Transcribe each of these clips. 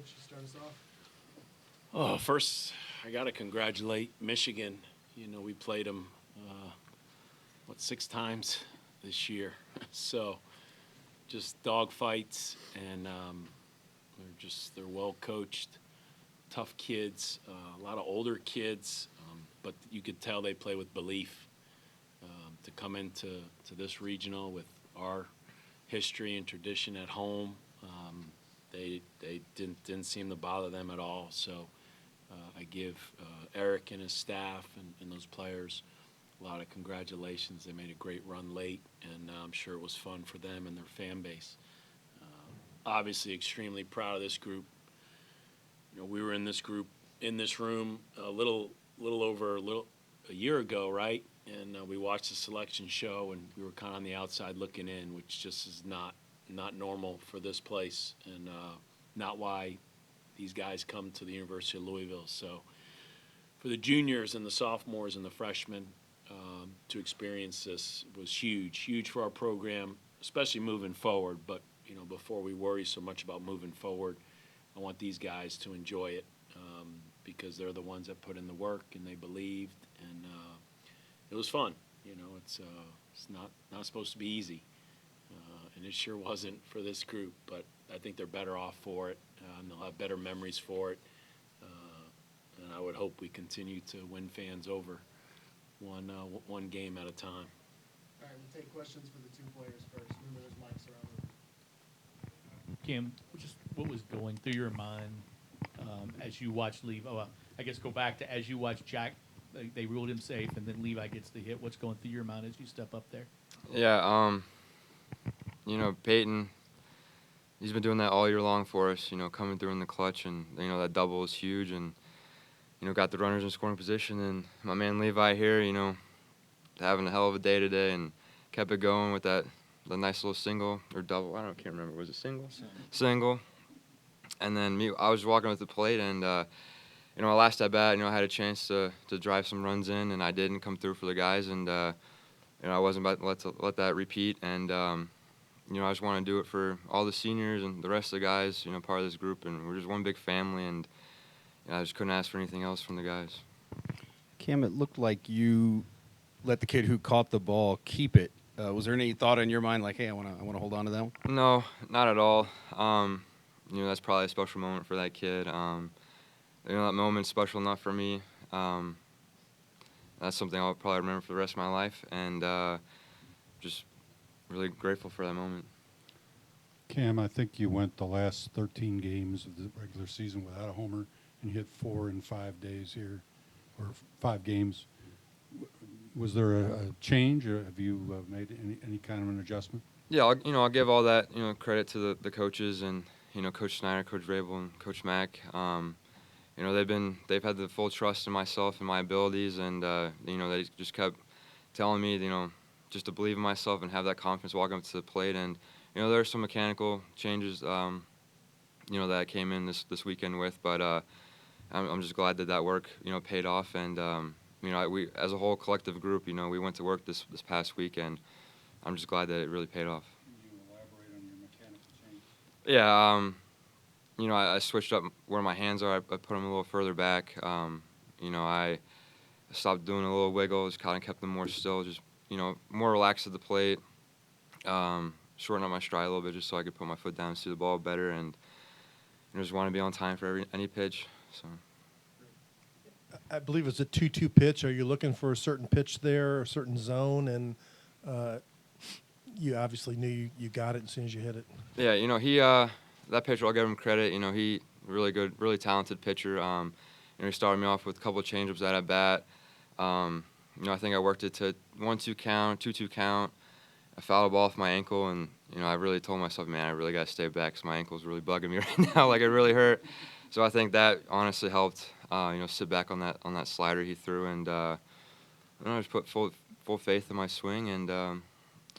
Coach, you start us off. Oh, first, I got to congratulate Michigan. You know, we played them, 6 times this year. So just dog fights, and they're well coached, tough kids, a lot of older kids, but you could tell they play with belief. To come into this regional with our history and tradition at home, they didn't seem to bother them at all. So I give Eric and his staff and those players a lot of congratulations. They made a great run late, and I'm sure it was fun for them and their fan base. Obviously, extremely proud of this group. You know, we were in this group, in this room, a little over a year ago, right? And we watched the selection show, and we were kind of on the outside looking in, which just is not normal for this place, and not why these guys come to the University of Louisville. So for the juniors and the sophomores and the freshmen, to experience this was huge for our program, especially moving forward. But, you know, before we worry so much about moving forward, I want these guys to enjoy it, because they're the ones that put in the work and they believed, and it was fun. You know, it's not supposed to be easy, and it sure wasn't for this group. But I think they're better off for it, and they'll have better memories for it. And I would hope we continue to win fans over one game at a time. All right, we'll take questions for the two players first. Remember, there's mics around them. Cam, just what was going through your mind as you watched Levi? Well, I guess go back to as you watched Jack. They ruled him safe, and then Levi gets the hit. What's going through your mind as you step up there? Yeah, you know, Peyton, he's been doing that all year long for us, you know, coming through in the clutch, and, you know, that double is huge, and, you know, got the runners in scoring position, and my man Levi here, you know, having a hell of a day today, and kept it going with the nice little single or double. Can't remember. Was it single? Single. And then I was walking with the plate, and, you know, my last at bat, you know, I had a chance to drive some runs in, and I didn't come through for the guys, and, you know, I wasn't about to let that repeat, and, you know, I just want to do it for all the seniors and the rest of the guys, you know, part of this group, and we're just one big family, and, you know, I just couldn't ask for anything else from the guys. Cam, it looked like you let the kid who caught the ball keep it. Was there any thought in your mind like, hey, I want to hold on to that one? No, not at all. You know, that's probably a special moment for that kid. You know, that moment's special enough for me. That's something I'll probably remember for the rest of my life, and just really grateful for that moment. Cam, I think you went the last 13 games of the regular season without a homer, and you hit 4 in 5 days here, or 5 games. Was there a change, or have you made any kind of an adjustment? Yeah, I'll give all that, you know, credit to the coaches, and, you know, Coach Snyder, Coach Vrabel, and Coach Mack. You know, they've had the full trust in myself and my abilities, and, you know, they just kept telling me, you know, just to believe in myself and have that confidence walking up to the plate. And, you know, there are some mechanical changes, you know, that I came in this weekend with, but I'm just glad that work, you know, paid off. And, you know, we as a whole collective group, you know, we went to work this past week, and I'm just glad that it really paid off. Can you elaborate on your mechanical change? Yeah, you know, I switched up where my hands are. I put them a little further back. You know, I stopped doing a little wiggle, just kind of kept them more still, just, you know, more relaxed at the plate. Shorten up my stride a little bit just so I could put my foot down and see the ball better, and you know, just want to be on time for any pitch. So. I believe it's a 2-2 pitch. Are you looking for a certain pitch there, a certain zone? And you obviously knew you got it as soon as you hit it. Yeah, you know, that pitcher, I'll give him credit. You know, he really good, really talented pitcher. You know, he started me off with a couple of changeups at bat. You know, I think I worked it to 1-2 count, 2-2 count. I fouled a ball off my ankle, and you know, I really told myself, man, I really got to stay back because my ankle's really bugging me right now. Like, it really hurt. So I think that honestly helped. You know, sit back on that slider he threw, and you know, I just put full faith in my swing, and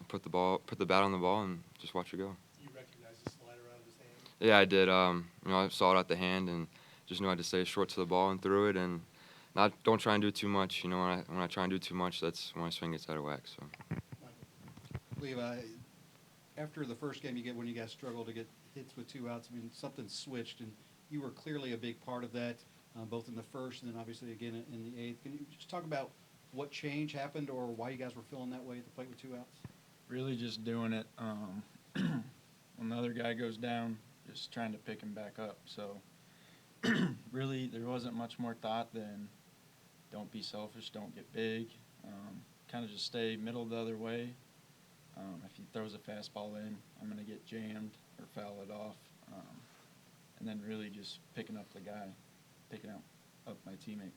put the bat on the ball, and just watch it go. You recognized the slider out of his hand? Yeah, I did. You know, I saw it at the hand, and just knew I had to stay short to the ball and threw it, and don't try and do too much. You know, when I try and do too much, that's when my swing gets out of whack. So. Levi, after the first game, when you guys struggled to get hits with 2 outs, I mean, something switched, and you were clearly a big part of that, both in the first and then obviously again in the eighth. Can you just talk about what change happened or why you guys were feeling that way at the plate with 2 outs? Really just doing it. When the other guy goes down, just trying to pick him back up. So really there wasn't much more thought than don't be selfish, don't get big. Kind of just stay middle the other way. If he throws a fastball in, I'm going to get jammed or foul it off. And then really just picking up the guy, picking up my teammate.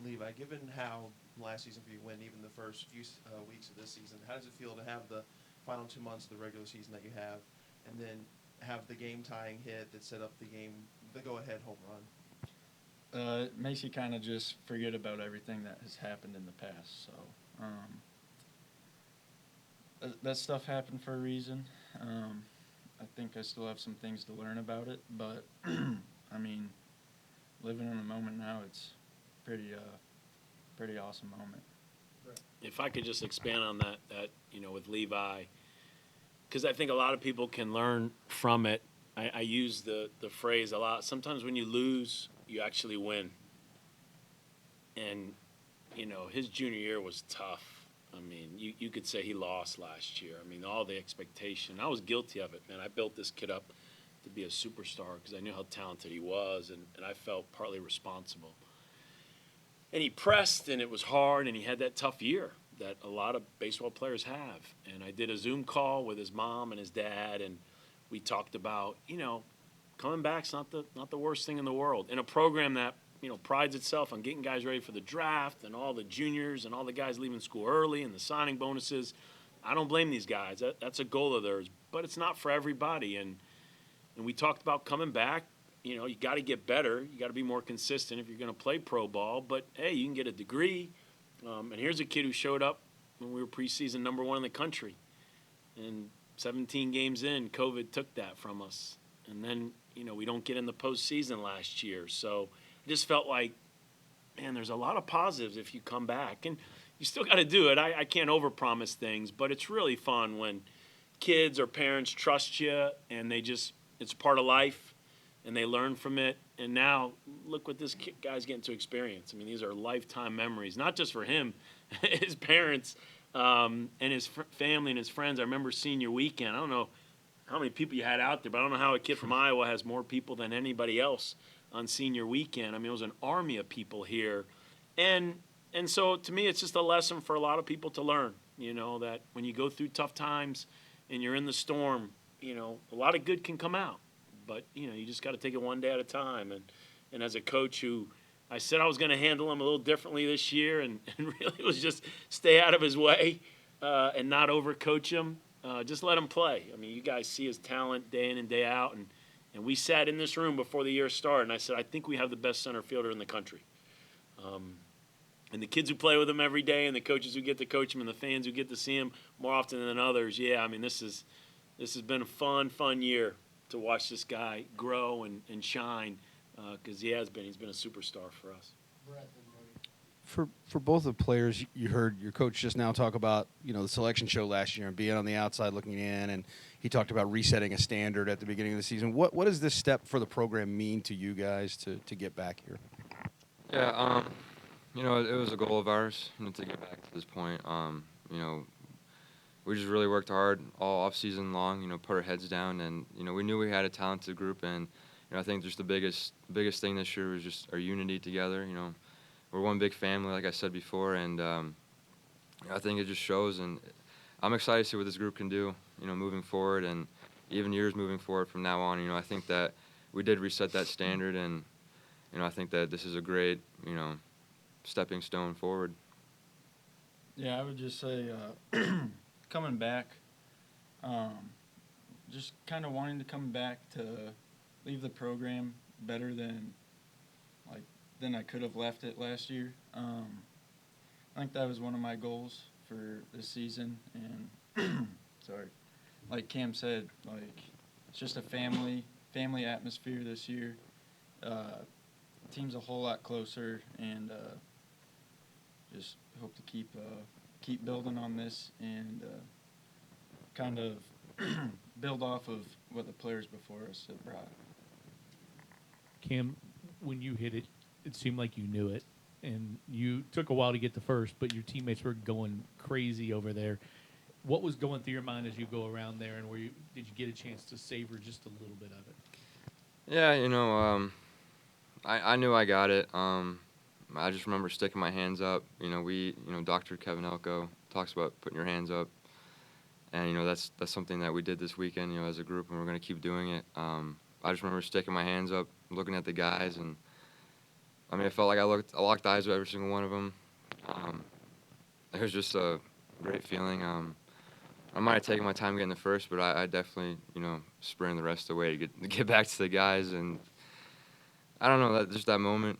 Levi, given how last season for you went, even the first few weeks of this season, how does it feel to have the final 2 months of the regular season that you have, and then have the game-tying hit that set up the go-ahead home run? It makes you kind of just forget about everything that has happened in the past. So that stuff happened for a reason. I think I still have some things to learn about it, but I mean, living in the moment now, it's pretty awesome moment. If I could just expand on that with Levi, because I think a lot of people can learn from it. I use the phrase a lot. Sometimes when you lose, you actually win. And, his junior year was tough. I mean, you could say he lost last year. I mean, all the expectation. I was guilty of it, man. I built this kid up to be a superstar because I knew how talented he was, and I felt partly responsible. And he pressed, and it was hard, and he had that tough year that a lot of baseball players have. And I did a Zoom call with his mom and his dad, and we talked about, coming back's not the worst thing in the world. In a program that, prides itself on getting guys ready for the draft and all the juniors and all the guys leaving school early and the signing bonuses, I don't blame these guys. That's a goal of theirs, but it's not for everybody. And we talked about coming back. You got to get better. You got to be more consistent if you're going to play pro ball. But, hey, you can get a degree. And here's a kid who showed up when we were preseason #1 in the country. And 17 games in, COVID took that from us. And then, we don't get in the postseason last year. So I just felt like, man, there's a lot of positives if you come back. And you still got to do it. I can't overpromise things, but it's really fun when kids or parents trust you and it's part of life and they learn from it. And now look what this guy's getting to experience. I mean, these are lifetime memories, not just for him, his parents, and his family and his friends. I remember senior weekend. I don't know how many people you had out there, but I don't know how a kid from Iowa has more people than anybody else on senior weekend. I mean, it was an army of people here. And so to me, it's just a lesson for a lot of people to learn, that when you go through tough times and you're in the storm, a lot of good can come out. But, you just got to take it one day at a time. And as a coach who I said I was going to handle him a little differently this year and really was just stay out of his way and not overcoach him, just let him play. I mean, you guys see his talent day in and day out. And we sat in this room before the year started, and I said, I think we have the best center fielder in the country. And the kids who play with him every day and the coaches who get to coach him and the fans who get to see him more often than others, I mean, this has been a fun year to watch this guy grow and shine because he's been a superstar for us. Brett and Brody. For both the players, you heard your coach just now talk about the selection show last year and being on the outside looking in, and he talked about resetting a standard at the beginning of the season. What does this step for the program mean to you guys to get back here? Yeah, it was a goal of ours to get back to this point. We just really worked hard all off season long. Put our heads down, and we knew we had a talented group, and I think just the biggest thing this year was just our unity together. We're one big family, like I said before, and I think it just shows. And I'm excited to see what this group can do, moving forward, and even years moving forward from now on. I think that we did reset that standard, and I think that this is a great, stepping stone forward. Yeah, I would just say coming back, just kind of wanting to come back to leave the program better than I could have left it last year. I think that was one of my goals for this season. And sorry, like Cam said, it's just a family atmosphere this year. Team's a whole lot closer, and just hope to keep building on this and kind of build off of what the players before us have brought. Cam, when you hit it, it seemed like you knew it, and you took a while to get to first, but your teammates were going crazy over there. What was going through your mind as you go around there, and did you get a chance to savor just a little bit of it? Yeah, I knew I got it. I just remember sticking my hands up. Dr. Kevin Elko talks about putting your hands up, and that's something that we did this weekend, as a group, and we're going to keep doing it. I just remember sticking my hands up, looking at the guys, and I felt like I locked eyes with every single one of them. It was just a great feeling. I might have taken my time getting the first, but I definitely, sprinted the rest of the way to get back to the guys, and I don't know, just that moment,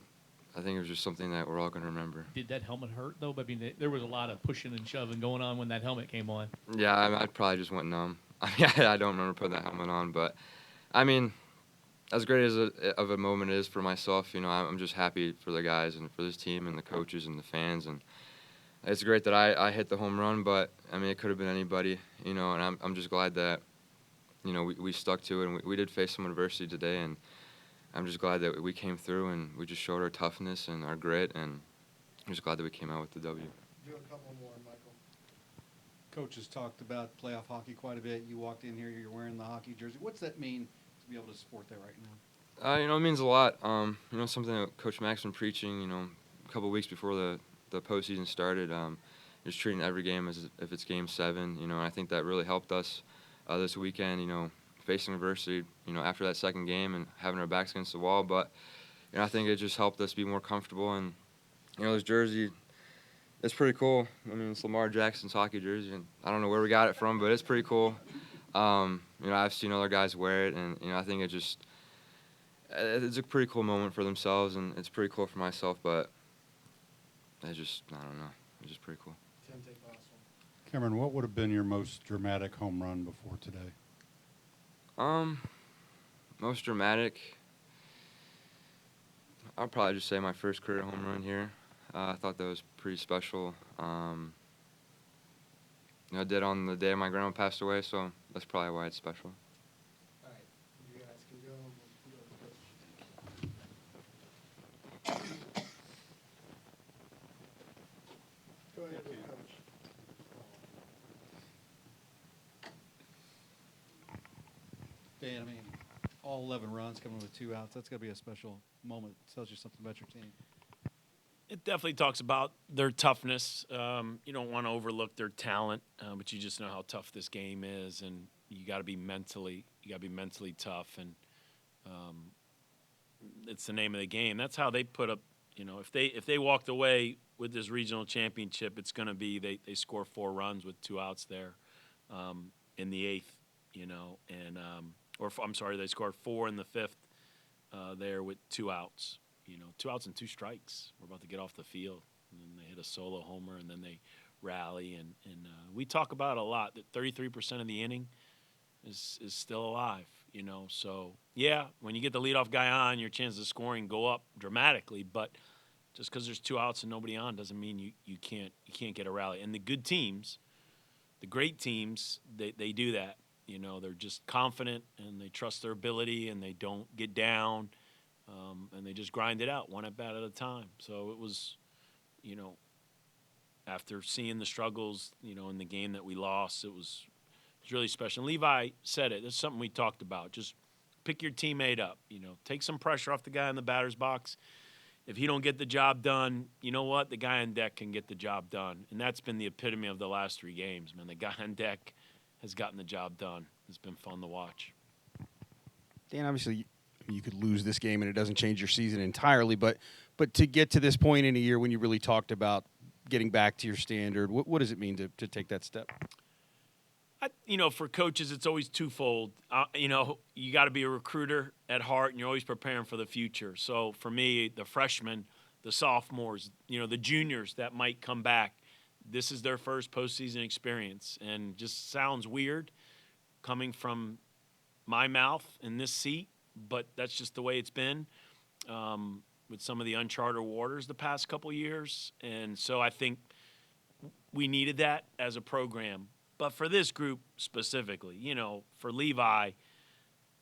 I think it was just something that we're all going to remember. Did that helmet hurt, though? I mean, there was a lot of pushing and shoving going on when that helmet came on. Yeah, I probably just went numb. I don't remember putting that helmet on, but, as great of a moment it is for myself, I'm just happy for the guys and for this team and the coaches and the fans, and it's great that I hit the home run, but, it could have been anybody, and I'm just glad that, we stuck to it, and we did face some adversity today, and I'm just glad that we came through and we just showed our toughness and our grit, and I'm just glad that we came out with the W. Do a couple more, Michael. Coach has talked about playoff hockey quite a bit. You walked in here, you're wearing the hockey jersey. What's that mean to be able to support that right now? It means a lot. Something that Coach Mack's been preaching, a couple of weeks before the postseason started, just treating every game as if it's Game 7, and I think that really helped us this weekend, facing adversity, after that second game and having our backs against the wall. But, I think it just helped us be more comfortable. And, this jersey, it's pretty cool. It's Lamar Jackson's hockey jersey, and I don't know where we got it from, but it's pretty cool. I've seen other guys wear it, and, I think it's a pretty cool moment for themselves, and it's pretty cool for myself, but I don't know. It's just pretty cool. Tim, take the last one. Cameron, what would have been your most dramatic home run before today? Most dramatic, I'll probably just say my first career home run here. I thought that was pretty special. I did on the day my grandma passed away, so that's probably why it's special. All right, you guys can go. We'll go to Coach. Go ahead with Coach. Dan, all 11 runs coming with 2 outs, that's got to be a special moment. It tells you something about your team. It definitely talks about their toughness. You don't want to overlook their talent, but you just know how tough this game is, and you got to be mentally tough, and it's the name of the game. That's how they put up. If they walked away with this regional championship, it's going to be they score 4 runs with 2 outs there in the 8th, they scored 4 in the 5th there with 2 outs. 2 outs and 2 strikes. We're about to get off the field, and then they hit a solo homer, and then they rally. And we talk about it a lot that 33% of the inning is still alive. So yeah, when you get the leadoff guy on, your chances of scoring go up dramatically. But just because there's 2 outs and nobody on doesn't mean you can't get a rally. And the good teams, the great teams, they do that. They're just confident and they trust their ability and they don't get down. And they just grind it out one at bat at a time. So it was, after seeing the struggles, in the game that we lost, it was really special. And Levi said it. That's something we talked about. Just pick your teammate up. Take some pressure off the guy in the batter's box. If he don't get the job done, you know what? The guy on deck can get the job done. And that's been the epitome of the last 3 games, man. The guy on deck has gotten the job done. It's been fun to watch. Dan, obviously, you could lose this game and it doesn't change your season entirely, but to get to this point in a year when you really talked about getting back to your standard, what does it mean to take that step? For coaches, it's always twofold. You got to be a recruiter at heart, and you're always preparing for the future. So for me, the freshmen, the sophomores, the juniors that might come back, this is their first postseason experience, and just sounds weird coming from my mouth in this seat. But that's just the way it's been with some of the uncharted waters the past couple years. And so I think we needed that as a program. But for this group specifically, for Levi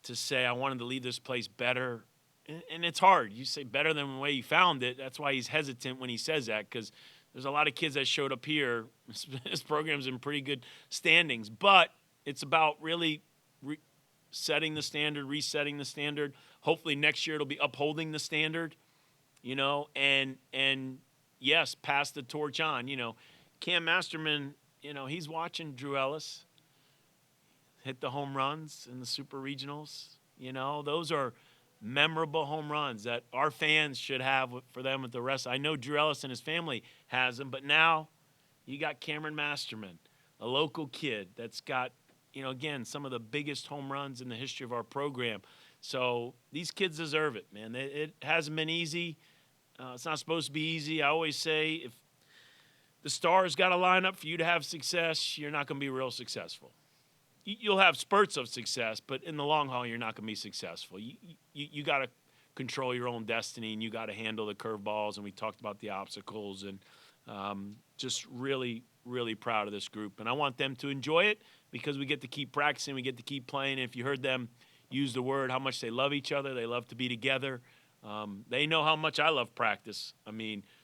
to say I wanted to leave this place better and it's hard. You say better than the way you found it. That's why he's hesitant when he says that, because there's a lot of kids that showed up here. This program's in pretty good standings, but it's about really setting the standard, resetting the standard. Hopefully next year it'll be upholding the standard, and yes, pass the torch on. Cam Masterman, he's watching Drew Ellis hit the home runs in the super regionals. Those are memorable home runs that our fans should have for them with the rest. I know Drew Ellis and his family has them, but now you got Cameron Masterman, a local kid that's got, again, some of the biggest home runs in the history of our program. So these kids deserve it, man. It hasn't been easy. It's not supposed to be easy. I always say if the stars got to line up for you to have success, you're not going to be real successful. You'll have spurts of success, but in the long haul, you're not going to be successful. You got to control your own destiny, and you got to handle the curveballs. And we talked about the obstacles, and just really, really proud of this group. And I want them to enjoy it because we get to keep practicing, we get to keep playing. And if you heard them use the word, how much they love each other, they love to be together. They know how much I love practice.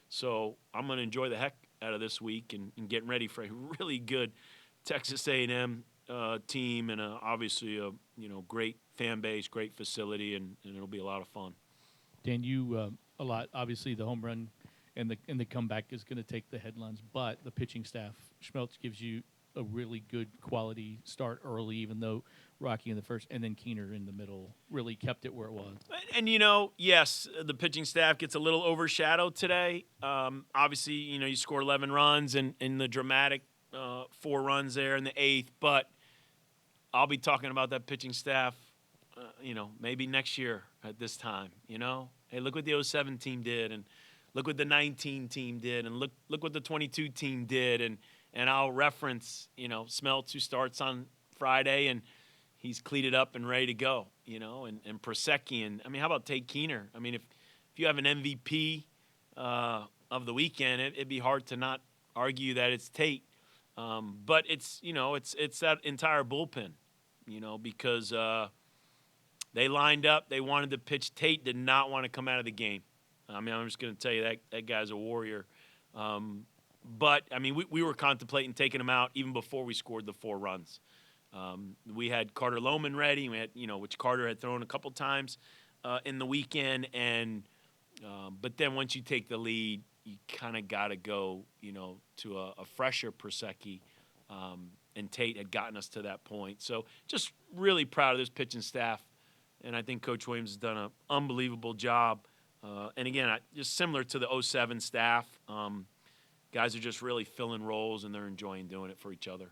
So I'm going to enjoy the heck out of this week and getting ready for a really good Texas A&M team, and obviously a great fan base, great facility, and it'll be a lot of fun. Dan, you a lot. Obviously, the home run and the comeback is going to take the headlines, but the pitching staff, Schmeltz gives you a really good quality start early, even though Rocky in the first and then Keener in the middle really kept it where it was. And yes, the pitching staff gets a little overshadowed today. Obviously, you score 11 runs and the dramatic 4 runs there in the 8th, but I'll be talking about that pitching staff, maybe next year at this time, Hey, look what the 07 team did, and look what the 19 team did, and look what the 22 team did, and I'll reference, Smeltz, who starts on Friday, and he's cleated up and ready to go, and Prosecki, and how about Tate Keener? If you have an MVP of the weekend, it'd be hard to not argue that it's Tate. But it's that entire bullpen, because they lined up. They wanted to pitch. Tate did not want to come out of the game. I'm just going to tell you that guy's a warrior. But we were contemplating taking him out even before we scored the 4 runs. We had Carter Lohman ready. We had, which Carter had thrown a couple times in the weekend, but then once you take the lead, you kind of got to go, to a fresher Prosecki, and Tate had gotten us to that point. So just really proud of this pitching staff, and I think Coach Williams has done an unbelievable job. And again, just similar to the 07 staff, guys are just really filling roles, and they're enjoying doing it for each other.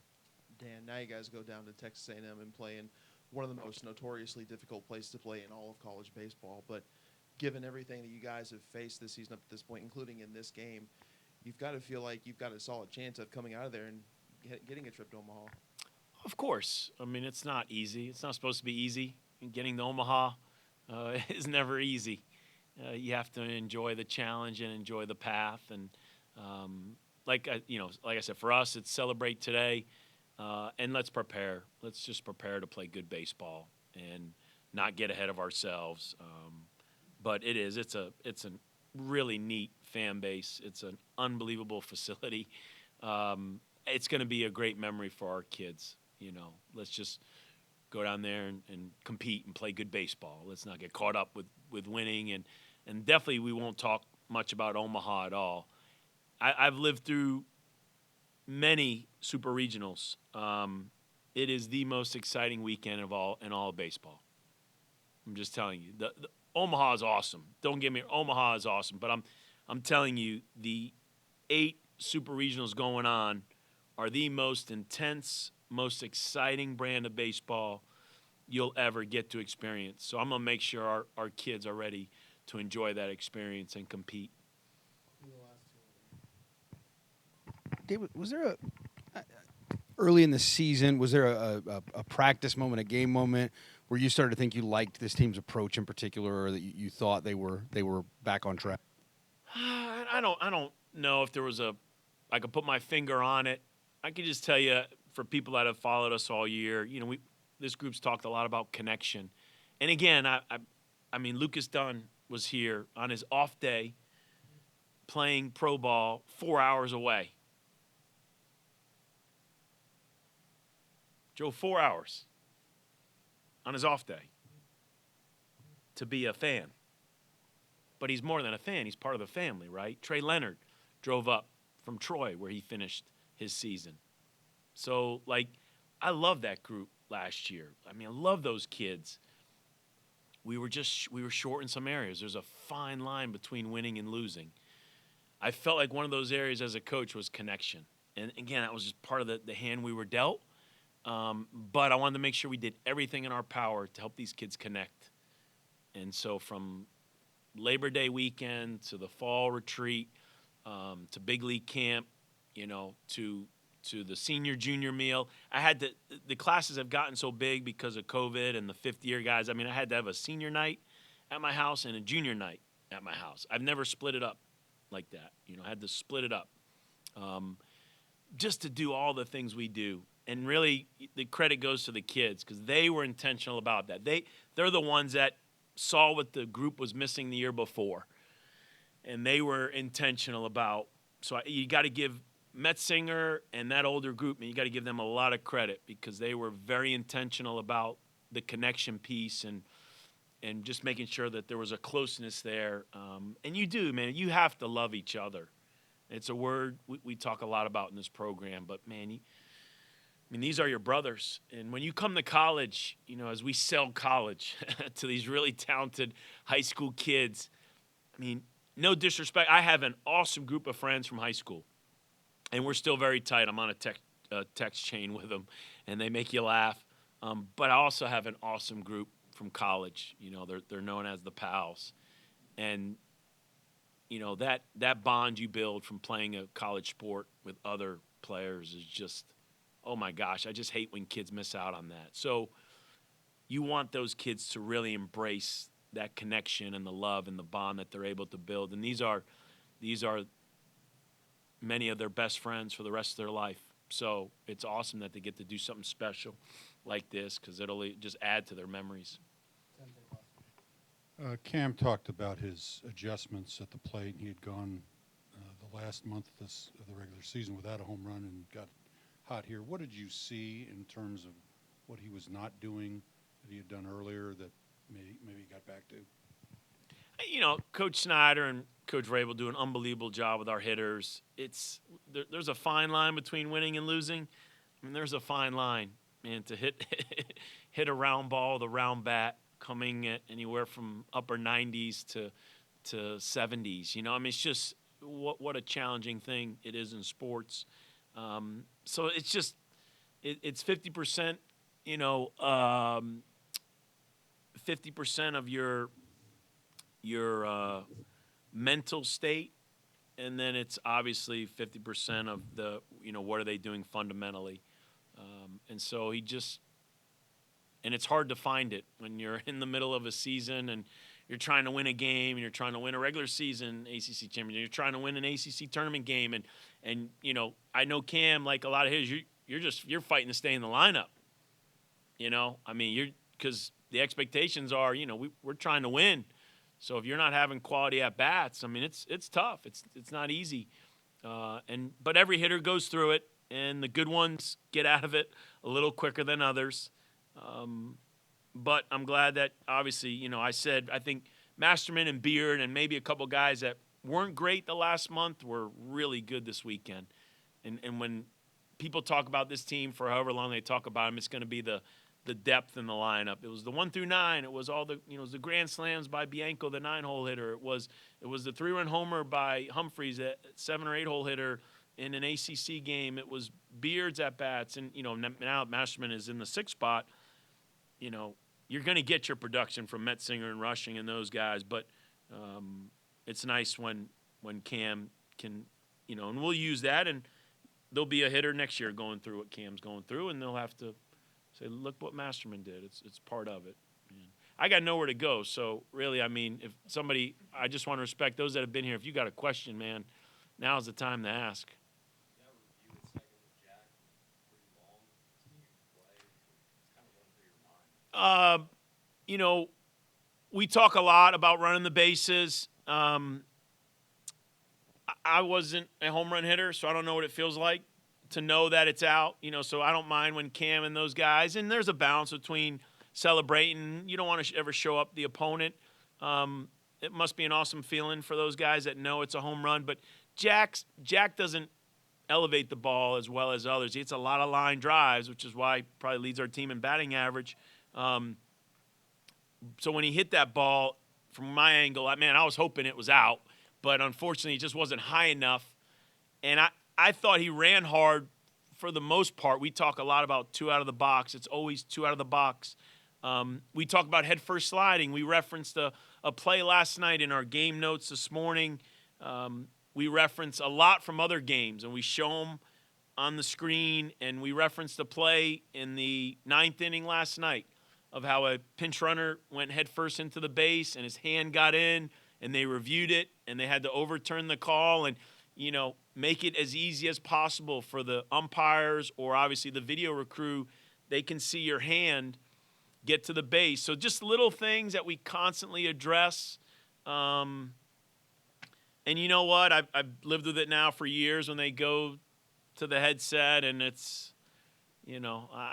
Dan, now you guys go down to Texas A&M and play in one of the most notoriously difficult places to play in all of college baseball, but given everything that you guys have faced this season up to this point, including in this game, you've got to feel like you've got a solid chance of coming out of there and getting a trip to Omaha. Of course. It's not easy. It's not supposed to be easy. Getting to Omaha is never easy. You have to enjoy the challenge and enjoy the path. And like I said, for us, it's celebrate today, and let's prepare. Let's just prepare to play good baseball and not get ahead of ourselves. But it's a really neat fan base. It's an unbelievable facility. It's going to be a great memory for our kids. Let's just go down there and compete and play good baseball. Let's not get caught up with winning. And definitely we won't talk much about Omaha at all. I've lived through many super regionals. It is the most exciting weekend in all of baseball. I'm just telling you. The Omaha is awesome. Don't get me wrong, Omaha is awesome. But I'm telling you, the 8 super regionals going on are the most intense, most exciting brand of baseball you'll ever get to experience. So I'm going to make sure our kids are ready to enjoy that experience and compete. David, was there early in the season, was there a practice moment, a game moment where you started to think you liked this team's approach in particular, or that you thought they were back on track? I don't know if there was I could put my finger on it. I could just tell you, for people that have followed us all year, this group's talked a lot about connection. And again, I mean, Lucas Dunn was here on his off day playing pro ball 4 hours away. Drove 4 hours on his off day to be a fan. But he's more than a fan. He's part of the family, right? Trey Leonard drove up from Troy where he finished his season. So, like, I love that group last year. I mean, I love those kids. We were short in some areas. There's a fine line between winning and losing. I felt like one of those areas as a coach was connection. And again, that was just part of the hand we were dealt. But I wanted to make sure we did everything in our power to help these kids connect. And so from Labor Day weekend to the fall retreat, to big league camp, to the senior junior meal, the classes have gotten so big because of COVID and the fifth year guys. I mean, I had to have a senior night at my house and a junior night at my house. I've never split it up like that. I had to split it up just to do all the things we do. And really, the credit goes to the kids because they were intentional about that. They're the ones that saw what the group was missing the year before, and they were intentional about. So you got to give Metzinger and that older group, and you got to give them a lot of credit because they were very intentional about the connection piece and just making sure that there was a closeness there. And you do, man. You have to love each other. It's a word we talk a lot about in this program, but man, these are your brothers. And when you come to college, as we sell college to these really talented high school kids, I mean, no disrespect. I have an awesome group of friends from high school, and we're still very tight. I'm on a text chain with them, and they make you laugh. But I also have an awesome group from college. They're known as the Pals. And, that bond you build from playing a college sport with other players is just – oh my gosh, I just hate when kids miss out on that. So you want those kids to really embrace that connection and the love and the bond that they're able to build. And these are many of their best friends for the rest of their life. So it's awesome that they get to do something special like this because it'll just add to their memories. Cam talked about his adjustments at the plate. He had gone the last month of the regular season without a home run and got hot here. What did you see in terms of what he was not doing that he had done earlier that maybe he got back to? Coach Snyder and Coach Vrabel do an unbelievable job with our hitters. There's a fine line between winning and losing. I mean, there's a fine line, man, to hit a round ball with a round bat coming at anywhere from upper 90s to 70s. It's just what a challenging thing it is in sports. So it's just it's 50%, 50% of your mental state, and then it's obviously 50% of the what are they doing fundamentally, and so and it's hard to find it when you're in the middle of a season and you're trying to win a game and you're trying to win a regular season ACC championship. You're trying to win an ACC tournament game. And I know Cam, like a lot of his, you're fighting to stay in the lineup. Because the expectations are, we're trying to win. So if you're not having quality at bats, it's tough. It's not easy. But every hitter goes through it, and the good ones get out of it a little quicker than others. But I'm glad that obviously, I think Masterman and Beard and maybe a couple guys that weren't great the last month were really good this weekend. And when people talk about this team for however long they talk about them, it's going to be the depth in the lineup. It was the 1 through 9. It was all it was the grand slams by Bianco, the 9-hole hitter. It was the 3-run homer by Humphreys, a 7 or 8-hole hitter in an ACC game. It was Beard's at bats, and now Masterman is in the 6th spot. You're going to get your production from Metzinger and Rushing and those guys, but it's nice when Cam can, and we'll use that, and there'll be a hitter next year going through what Cam's going through, and they'll have to say, look what Masterman did. It's part of it. And I got nowhere to go, so really, if somebody, I just want to respect those that have been here. If you got a question, man, now's the time to ask. we talk a lot about running the bases. I wasn't a home run hitter, so I don't know what it feels like to know that it's out. So I don't mind when Cam and those guys, and there's a balance between celebrating. You don't want to ever show up the opponent. It must be an awesome feeling for those guys that know it's a home run. But Jack doesn't elevate the ball as well as others. He hits a lot of line drives, which is why he probably leads our team in batting average. So when he hit that ball, from my angle, I was hoping it was out, but unfortunately it just wasn't high enough. And I thought he ran hard for the most part. We talk a lot about 2 out of the box. It's always 2 out of the box. We talk about head first sliding. We referenced a play last night in our game notes this morning. We reference a lot from other games, and we show them on the screen, and we referenced a play in the 9th inning last night of how a pinch runner went headfirst into the base and his hand got in, and they reviewed it, and they had to overturn the call and, make it as easy as possible for the umpires or obviously the video crew. They can see your hand get to the base. So just little things that we constantly address. And you know what? I've lived with it now for years when they go to the headset and it's, I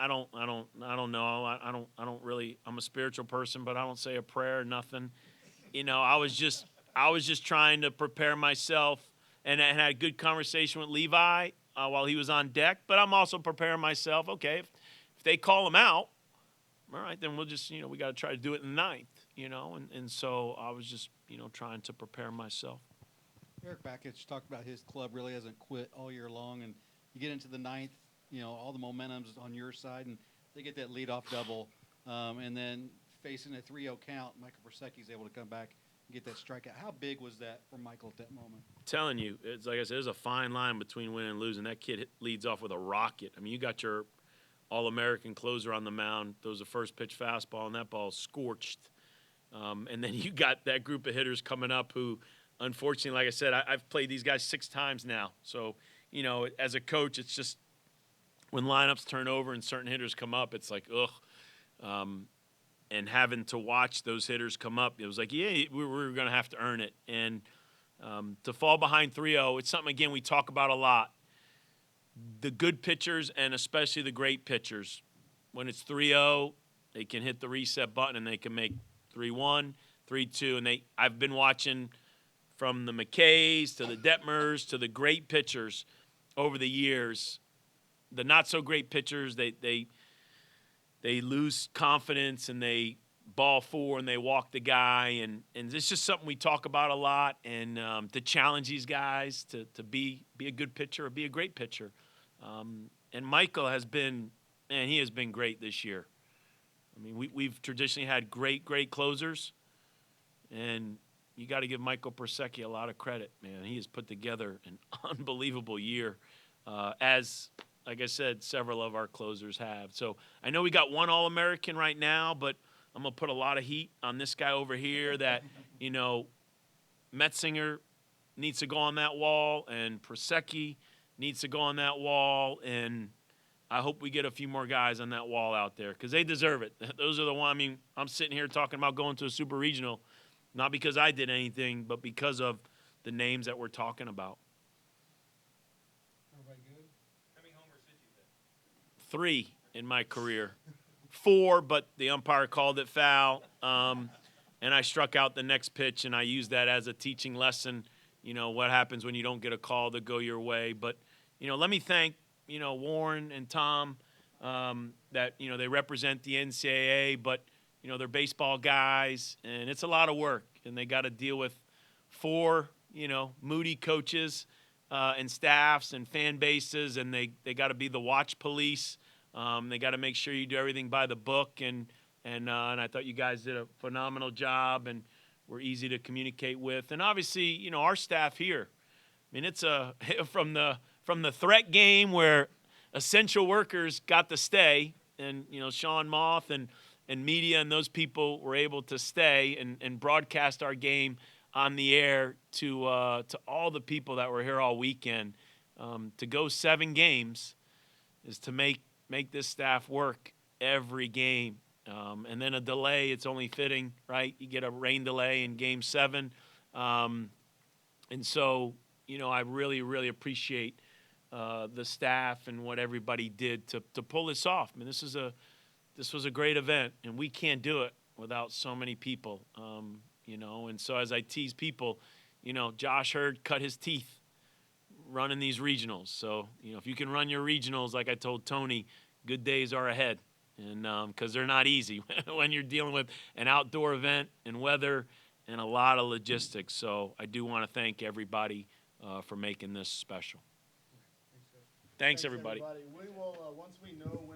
don't know. I don't really, I'm a spiritual person, but I don't say a prayer, nothing. I was just trying to prepare myself and I had a good conversation with Levi while he was on deck, but I'm also preparing myself. Okay, if they call him out, all right, then we'll just, we got to try to do it in the 9th, and so I was just, trying to prepare myself. Eric Bakich talked about his club really hasn't quit all year long, and you get into the 9th, all the momentum's on your side, and they get that leadoff double, and then facing a 3-0 count, Michael Persecki's able to come back and get that strikeout. How big was that for Michael at that moment? I'm telling you, it's like I said, there's a fine line between winning and losing. That kid leads off with a rocket. You got your All-American closer on the mound. Throws a first pitch fastball, and that ball's scorched. And then you got that group of hitters coming up who, unfortunately, like I said, I've played these guys 6 times now. So, as a coach, it's just when lineups turn over and certain hitters come up, it's like, ugh. And having to watch those hitters come up, it was like, yeah, we're going to have to earn it. And to fall behind 3-0, it's something, again, we talk about a lot. The good pitchers and especially the great pitchers, when it's 3-0, they can hit the reset button and they can make 3-1, 3-2. And I've been watching from the McKays to the Detmers to the great pitchers over the years. The not-so-great pitchers, they lose confidence and they ball 4 and they walk the guy. And it's just something we talk about a lot. And to challenge these guys to be a good pitcher or be a great pitcher. And Michael has been great this year. We've traditionally had great closers. And you got to give Michael Persecki a lot of credit, man. He has put together an unbelievable year, as, like I said, several of our closers have. So I know we got one All-American right now, but I'm going to put a lot of heat on this guy over here that, Metzinger needs to go on that wall and Persecki needs to go on that wall. And I hope we get a few more guys on that wall out there because they deserve it. Those are the one. I'm sitting here talking about going to a super regional, not because I did anything, but because of the names that we're talking about. Everybody good? How many homers did you hit? 3 in my career. 4, but the umpire called it foul. And I struck out the next pitch, and I used that as a teaching lesson, what happens when you don't get a call to go your way. But, let me thank, Warren and Tom that, they represent the NCAA, but, they're baseball guys, and it's a lot of work. And they got to deal with 4, moody coaches and staffs and fan bases, and they got to be the watch police. They got to make sure you do everything by the book, and I thought you guys did a phenomenal job and were easy to communicate with. And obviously, our staff here. It's from the threat game where essential workers got to stay, and Sean Moth and media and those people were able to stay and broadcast our game on the air to all the people that were here all weekend. To go 7 games is to make this staff work every game. And then a delay, it's only fitting, right? You get a rain delay in Game 7. And so, I really, really appreciate the staff and what everybody did to pull this off. I mean, this was a great event, and we can't do it without so many people, And so as I tease people, Josh Hurd cut his teeth running these regionals. So, if you can run your regionals, like I told Tony, good days are ahead. And because they're not easy when you're dealing with an outdoor event and weather and a lot of logistics. So I do want to thank everybody for making this special. Thanks, everybody. We will, once we know when